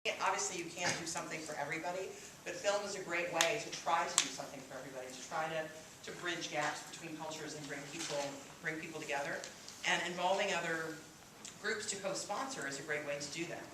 Obviously, you can't do something for everybody, but film is a great way to try to do something for everybody, to try to bridge gaps between cultures and bring people together. And involving other groups to co-sponsor is a great way to do that.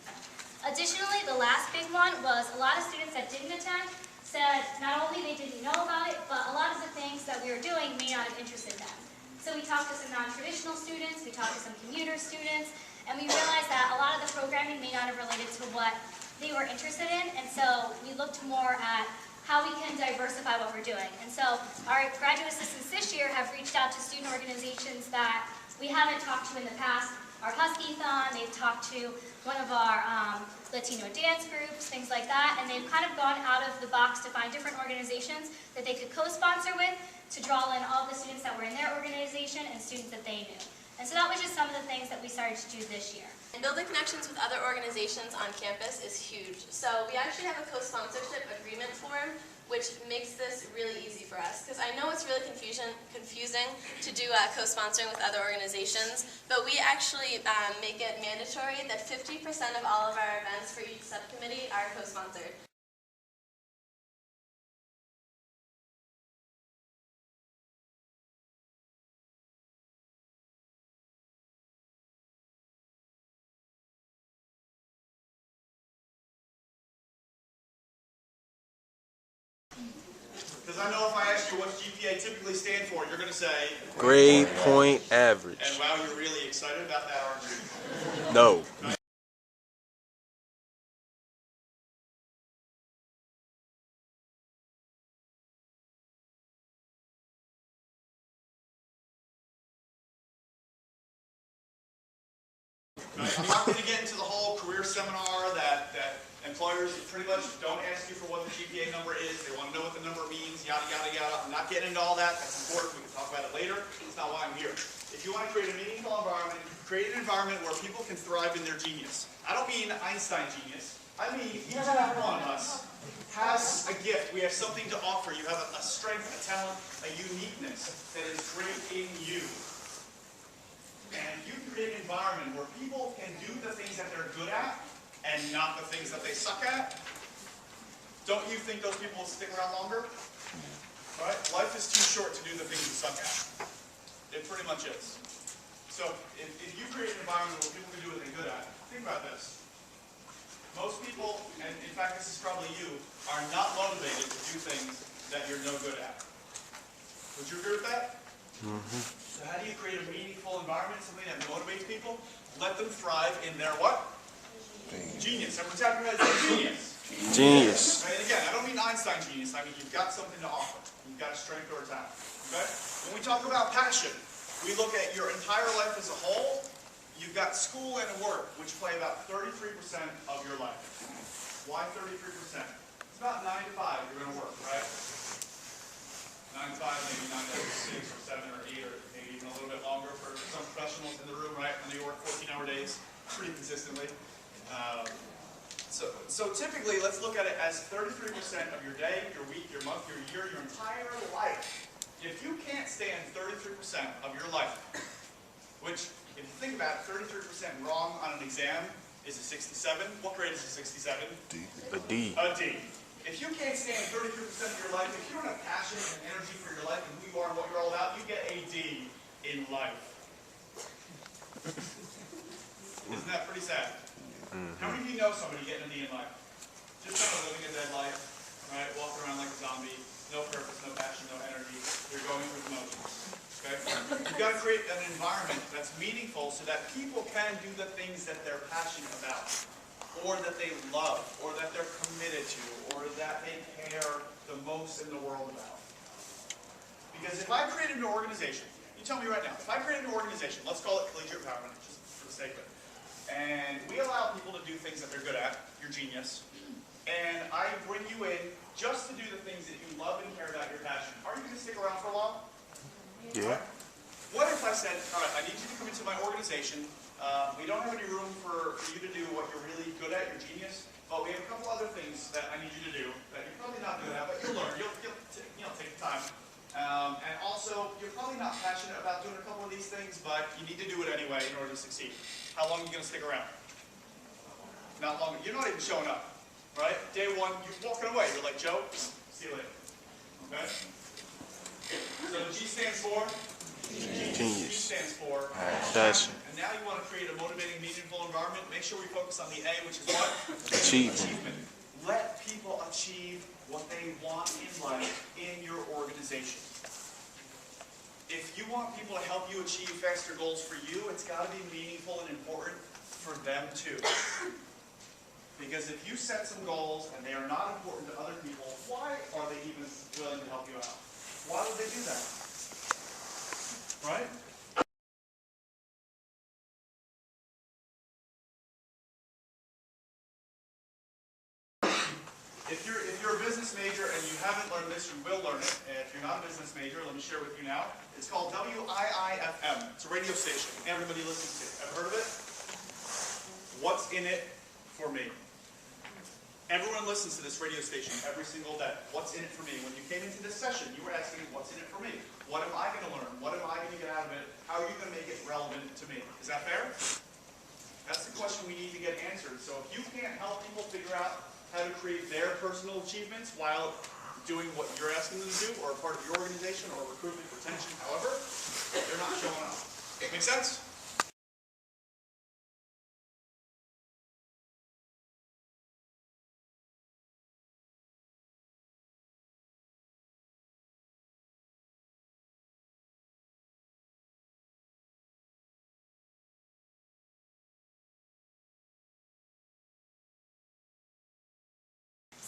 Additionally, the last big one was a lot of students that didn't attend said not only they didn't know about it, but a lot of the things that we were doing may not have interested them. So we talked to some non-traditional students, we talked to some commuter students, and we realized that a lot of the programming may not have related to what they were interested in, and so we looked more at how we can diversify what we're doing. And so our graduate assistants this year have reached out to student organizations that we haven't talked to in the past. Our Husky-thon, they've talked to one of our Latino dance groups, things like that, and they've kind of gone out of the box to find different organizations that they could co-sponsor with to draw in all the students that were in their organization and students that they knew. And so that was just some of the things that we started to do this year. And building connections with other organizations on campus is huge. So we actually have a co-sponsorship agreement form, which makes this really easy for us. Because I know it's really confusing to do co-sponsoring with other organizations, but we actually make it mandatory that 50% of all of our events for each subcommittee are co-sponsored. Because I know if I ask you what GPA typically stand for, you're going to say grade point average. And wow, you're really excited about that, aren't you? No. I'm not going to get into the whole career seminar that employers pretty much don't ask you for what the GPA number is. They want to know what the number means, yada, yada, yada. I'm not getting into all that. That's important. We can talk about it later. That's not why I'm here. If you want to create a meaningful environment, create an environment where people can thrive in their genius. I don't mean Einstein genius. I mean each and every one of us has a gift. We have something to offer. You have a strength, a talent, a uniqueness that is great in you. And you create an environment where people can do the things that they're good at and not the things that they suck at. Don't you think those people will stick around longer? Right? Life is too short to do the things you suck at. It pretty much is. So if you create an environment where people can do what they're good at, think about this. Most people, and in fact this is probably you, are not motivated to do things that you're no good at. Would you agree with that? Mm-hmm. So how do you create a meaningful environment, something that motivates people? Let them thrive in their what? Genius. Everyone's talking about genius. Genius. Right? And again, I don't mean Einstein genius. I mean you've got something to offer. You've got a strength or a talent. Okay? When we talk about passion, we look at your entire life as a whole. You've got school and work, which play about 33% of your life. Why 33%? It's about 9 to 5 you're going to work, right? 9 to 5, maybe 9 to 6 or 7 or 8 or maybe even a little bit longer for some professionals in the room, right? When they work 14-hour days pretty consistently. So typically, let's look at it as 33% of your day, your week, your month, your year, your entire life. If you can't stand 33% of your life, which, if you think about it, 33% wrong on an exam is a 67. What grade is a 67? D. A D. A D. If you can't stand 33% of your life, if you don't have passion and energy for your life and who you are and what you're all about, you get a D in life. Isn't that pretty sad? Mm-hmm. How many of you know somebody getting a D in life? Just kind of living a dead life, right? Walking around like a zombie, no purpose, no passion, no energy. You're going through the motions. Okay? You've got to create an environment that's meaningful so that people can do the things that they're passionate about, or that they love, or that they're committed to, or that they care the most in the world about. Because if I created an organization, you tell me right now, if I created an organization, let's call it collegiate empowerment, just for the sake of it, and we allow people to do things that they're good at, your genius, and I bring you in just to do the things that you love and care about, your passion, are you going to stick around for a while? Yeah. Right? What if I said, all right, I need you to come into my organization. We don't have any room for you to do what you're really good at, your genius, but we have a couple other things that I need you to do that you're probably not good at, but you'll learn. You'll take the time. And also, you're probably not passionate about doing a couple of these things, but you need to do it anyway in order to succeed. How long are you going to stick around? not long, you're not even showing up, right? Day one, you're walking away. You're like, Joe, see you later. Okay? So the G stands for? G Genius. stands for? Passion. And now you want to create a motivating, meaningful environment. Make sure we focus on the A, which is what? Achievement. Let people achieve what they want in life in your organization. If you want people to help you achieve faster goals for you, it's got to be meaningful and important for them too. Because if you set some goals and they are not important to other people, why are they even willing to help you out? Why would they do that? Right? If you're a business major and you haven't learned this, you will learn it. And if you're not a business major, let me share with you now. It's called WIIFM. It's a radio station everybody listens to. Ever heard of it? What's in it for me? Everyone listens to this radio station every single day. What's in it for me? When you came into this session, you were asking, what's in it for me? What am I going to learn? What am I going to get out of it? How are you going to make it relevant to me? Is that fair? That's the question we need to get answered. So if you can't help people figure out how to create their personal achievements while doing what you're asking them to do, or part of your organization, or recruitment, retention, however, they're not showing up. Make sense?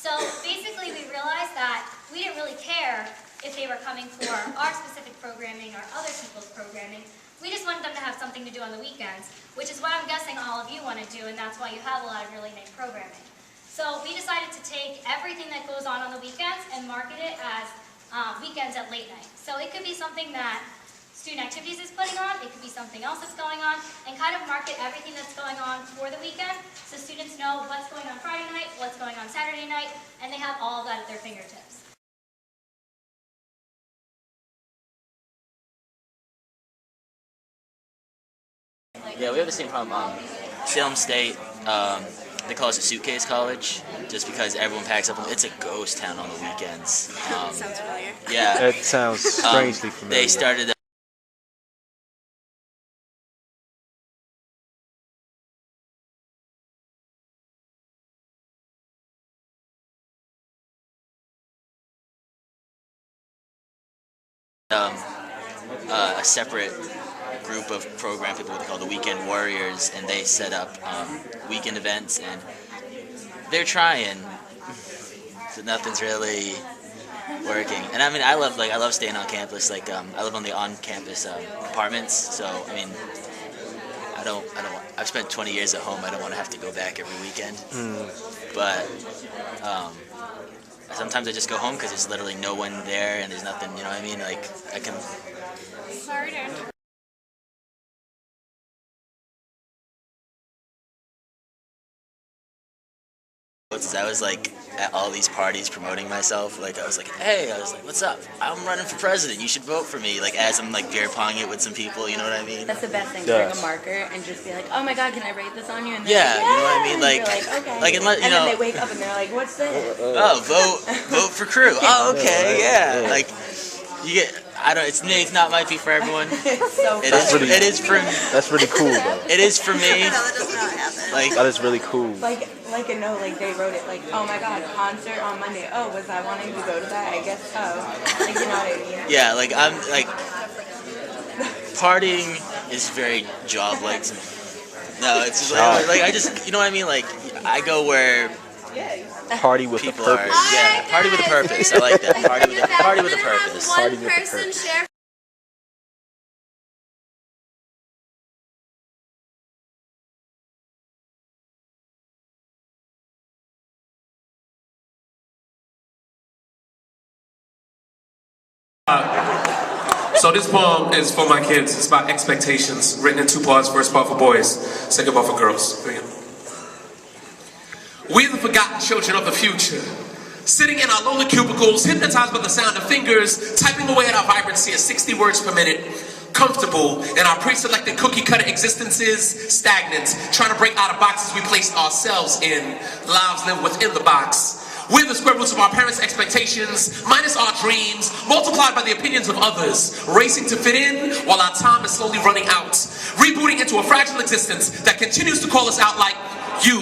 So basically we realized that we didn't really care if they were coming for our specific programming or other people's programming. We just wanted them to have something to do on the weekends, which is what I'm guessing all of you want to do, and that's why you have a lot of really nice programming. So we decided to take everything that goes on the weekends and market it as weekends at late night. So it could be something that Student Activities is putting on, it could be something else that's going on, and kind of market everything that's going on for the weekend so students know what's going on Friday night, what's going on Saturday night, and they have all of that at their fingertips. Yeah, we have the same problem. Salem State, they call us a suitcase college, just because everyone packs up. It's a ghost town on the weekends. Sounds familiar. Yeah. That sounds strangely familiar. They started a separate group of program people they call the Weekend Warriors, and they set up weekend events, and they're trying, but nothing's really working. And I mean, I love staying on campus. Like I live on the on-campus apartments, so I mean, I've spent 20 years at home. I don't want to have to go back every weekend. But sometimes I just go home because there's literally no one there and there's nothing, you know what I mean? Like, I can... Sorry to interrupt. I was like at all these parties promoting myself. Like I was like, hey, what's up? I'm running for president. You should vote for me. Like as I'm like beer ponging it with some people. You know what I mean? That's the best thing. Bring a marker and just be like, oh my God, can I write this on you? And yeah, like, you know what I mean? and Like, you're like, okay. like unless, you and know, then they wake up and they're like, what's this? Oh, vote for crew. Oh, okay, yeah. Like you get. I don't. It's not might be for everyone. So It is for. That's really cool, though. It is for me. That does not happen. Like That is really cool. like a note, like they wrote it like, oh my God, concert on Monday. Oh, was I wanting to go to that? I guess so. Like, you know what I mean? yeah, like I'm like partying is very job-like to me. No, it's just like I just, you know what I mean? Like I go where Party with a people are. purpose. Yeah, party with a purpose. I like that. Party with a purpose. Party with a One person purpose. share. So this poem is for my kids. It's about expectations, written in 2 parts. First part for boys, second part for girls. Here we go. We're the forgotten children of the future, sitting in our lonely cubicles, hypnotized by the sound of fingers, typing away at our vibrancy at 60 words per minute. comfortable in our pre-selected cookie-cutter existences, stagnant, trying to break out of boxes we placed ourselves in, lives lived within the box. We're the square roots of our parents' expectations, minus our dreams, multiplied by the opinions of others, racing to fit in while our time is slowly running out, rebooting into a fragile existence that continues to call us out like, you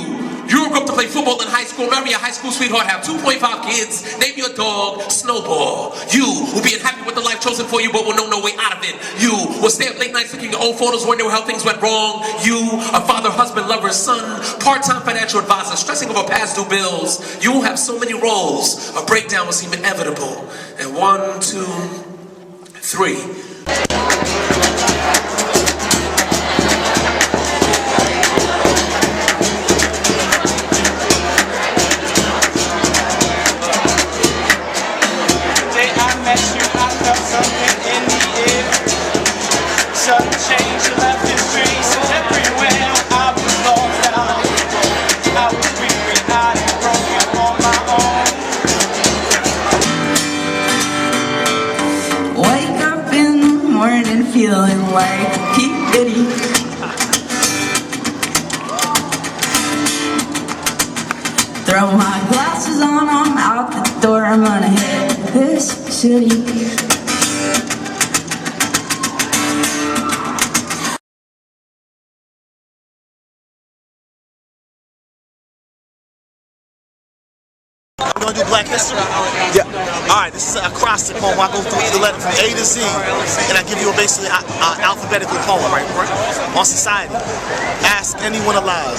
grew up to play football in high school, marry a high school sweetheart, have 2.5 kids, name your dog Snowball. You will be unhappy with the life chosen for you, but will know no way out of it. You will stay up late nights looking at old photos, wondering how things went wrong. You, a father, husband, lover, son, part-time financial advisor, stressing over past due bills. You will have so many roles, a breakdown will seem inevitable. And 1, 2, 3. Something in the air, sudden change, left its traces everywhere. I was lost out, I was weary, I had broken on my own. Wake up in the morning feeling like P. Diddy. Throw my glasses on, I'm out the door, I'm gonna hit this city. We're going to do Black History? Yeah. Alright, this is an acrostic poem. I go through the letter from A to Z, and I give you basically an alphabetical poem, right? On society. Ask anyone alive.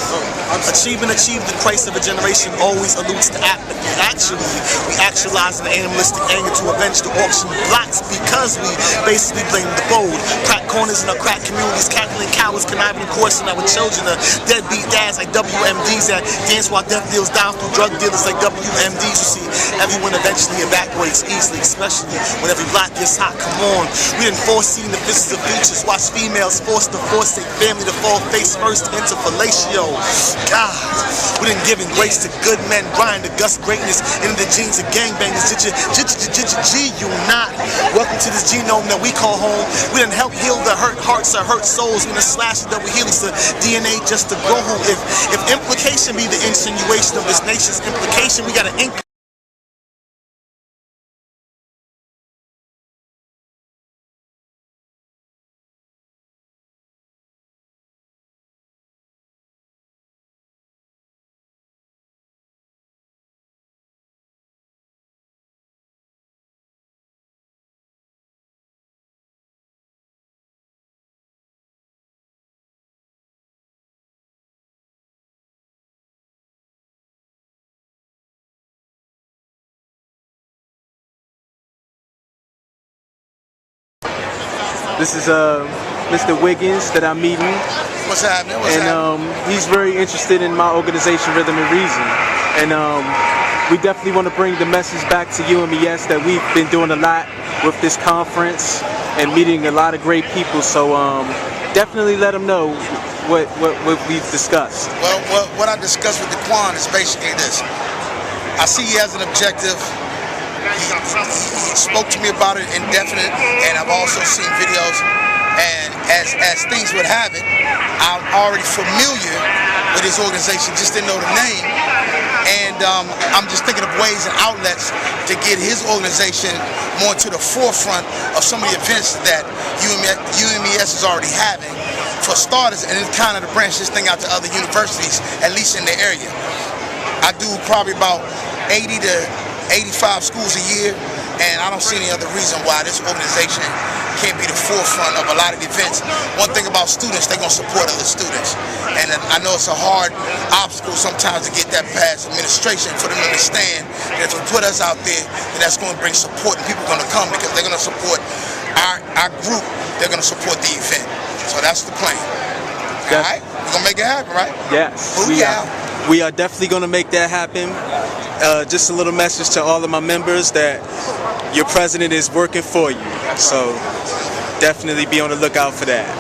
Achieve the Christ of a generation always alludes to apathy. Actually, we actualize an animalistic anger to avenge the auction blocks because we basically blame the bold. Crack corners in our crack communities, cackling cowards conniving and coursing our children. Deadbeat dads like WMDs that dance while death deals down through drug dealers like WMDs. You see, everyone eventually evaporates easily, especially when every block gets hot. Come on, we didn't foresee the visits of features. Watch females forced to forsake family to fall face first into fellatio. God, we didn't give in grace to good men, grind to gust greatness into the genes of gangbangers. G, you not. Welcome to this genome that we call home. We didn't help heal the hurt hearts or hurt souls. We didn't slash the double helix of DNA just to go home. If implication be the insinuation of this nation's implication, we gotta ink. This is Mr. Wiggins that I'm meeting. What's happening? He's very interested in my organization, Rhythm and Reason. And we definitely want to bring the message back to UMES that we've been doing a lot with this conference and meeting a lot of great people. So definitely let them know what we've discussed. Well, what I discussed with Daquan is basically this. I see he has an objective. He spoke to me about it indefinite, and I've also seen videos. And as things would have it, I'm already familiar with his organization, just didn't know the name. And I'm just thinking of ways and outlets to get his organization more to the forefront of some of the events that UMES is already having, for starters, and then kind of to branch this thing out to other universities, at least in the area. I do probably about 80 to 85 schools a year, and I don't see any other reason why this organization can't be the forefront of a lot of events. One thing about students, they're going to support other students. And I know it's a hard obstacle sometimes to get that past administration, for them to understand that if you put us out there, then that's going to bring support, and people are going to come because they're going to support our group. They're going to support the event. So that's the plan. All right? We're going to make it happen, right? Yes. We are definitely going to make that happen. Just a little message to all of my members that your president is working for you. So definitely be on the lookout for that.